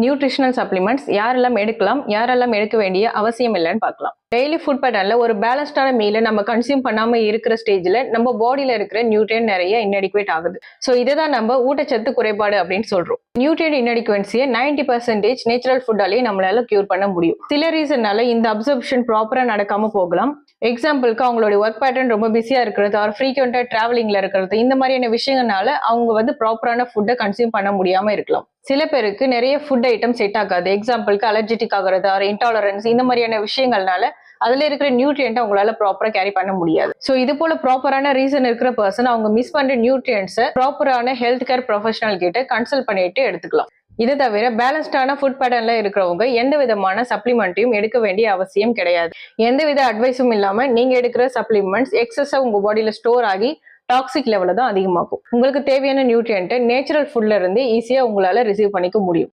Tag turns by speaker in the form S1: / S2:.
S1: Nutritional supplements யாரெல்லாம் எடுக்கலாம், யாரெல்லாம் எடுக்க வேண்டிய அவசியம் இல்லைன்னு பார்க்கலாம். டெய்லி ஃபுட் பேட்டர்ன்ல ஒரு பேலன்ஸ்டான மீலை நம்ம கன்சியூம் பண்ணாம இருக்கிற ஸ்டேஜ்ல நம்ம பாடியில இருக்கிற நியூட்ரியன் நிறைய இன்அடிக்குவேட் ஆகுது. ஸோ இதை தான் நம்ம ஊட்டச்சத்து குறைபாடு அப்படின்னு சொல்றோம். நியூட்ரியன் இன்அடிக்குவன்சியை 90% நேச்சுரல் ஃபுட்டாலேயே நம்மளால கியூர் பண்ண முடியும். சில ரீசன்னால இந்த அப்சர்ப்ஷன் ப்ராப்பரா நடக்காம போகலாம். எக்ஸாம்பிளுக்கு அவங்களுடைய ஒர்க் பேட்டர்ன் ரொம்ப பிஸியா இருக்கிறது, ஆர் ஃப்ரீக்வெண்டா டிராவலிங்ல இருக்கிறது, இந்த மாதிரியான விஷயங்கள்னால அவங்க ப்ராப்பரான ஃபுட்டை கன்சியூம் பண்ண முடியாம இருக்கலாம். சில பேருக்கு நிறைய ஃபுட் ஐட்டம் செட் ஆகாது. எக்ஸாம்பிளுக்கு அலர்ஜெட்டிக் ஆகிறது, ஆர் இன்டாலரன்ஸ், இந்த மாதிரியான விஷயங்கள்னால அதுல இருக்கிற நியூட்ரியன்ட் அவங்களால ப்ராப்பரா கேரி பண்ண முடியாது. ஸோ இது போல ப்ராப்பரான ரீசன் இருக்கிற பர்சன் அவங்க மிஸ் பண்ற நியூட்ரியன்ஸை ப்ராப்பரான ஹெல்த் கேர் ப்ரொஃபஷனல் கிட்ட கன்சல்ட் பண்ணிட்டு எடுத்துக்கலாம். இது தவிர பேலன்ஸ்டான ஃபுட் பேட்டர்ன்ல இருக்கிறவங்க எந்த விதமான சப்ளிமெண்ட்டையும் எடுக்க வேண்டிய அவசியம் கிடையாது. எந்தவித அட்வைஸும் இல்லாம நீங்க எடுக்கிற சப்ளிமெண்ட்ஸ் எக்ஸஸா உங்க பாடியில ஸ்டோர் ஆகி டாக்ஸிக் லெவல தான் அதிகமாகும். உங்களுக்கு தேவையான நியூட்ரியன்ட்டை நேச்சுரல் ஃபுட்ல இருந்து ஈஸியா உங்களால ரிசீவ் பண்ணிக்க முடியும்.